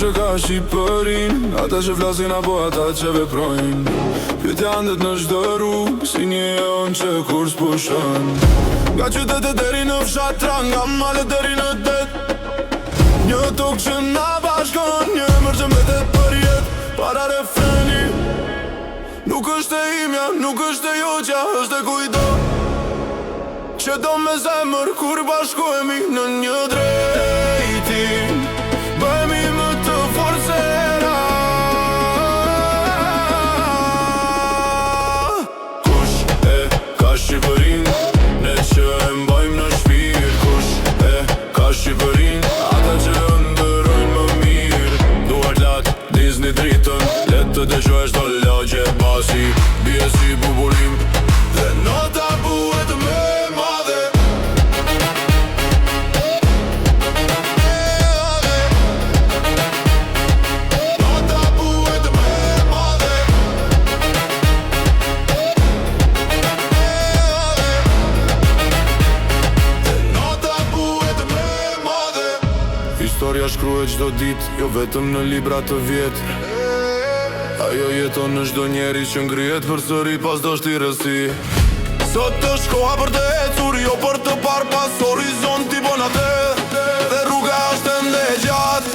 Kush e ka Shqipërin, ata që flasin apo ata që veprojnë? Pyetja ndet në çdo rrugë, si një eon që kur s'pushon. Nga qytetet deri në fshatra, nga malet deri në det, një tokë që na bashkon, një emër që mbetet për jetë. Para refreni, nuk është e imja, nuk është e joqja, është e kujdo që do me zemër kur bashkohemi në një drejtim. Bëhemi më të forcera. Kush e ka Shqipërin, ne që e mbajmë në shpirt? Kush e ka Shqipërin, ata që ndërojnë më mirë? Duart lat, Disney dritën, let të dëgjohesh do lagje basi. Bie si bubullim dhe nota buhet me madhe. Historia shkruhet çdo ditë, jo vetëm në libra të vjetër. Ajo jeton në çdo njeri që ngrihet përsëri pas dështirës si. Sot është koha për të ecur, jo për të parë pas horizonti bonate. Dhe rruga është ende e gjatë.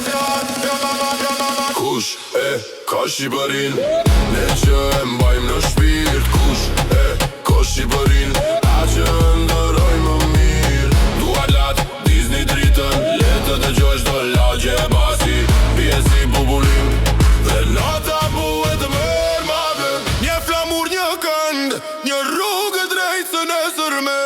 Kush e ka Shqipërin, ne që e mbajmë në shpirt? Kush e ka Shqipërin, ata që ndërojnë më mirë? Duart lat, Disney dritën, le të dëgjohesh do lagje basi. Bie si bubullim dhe nota buhet më madhe. Një flamur, një kënd, një rrugë drejt së nesër me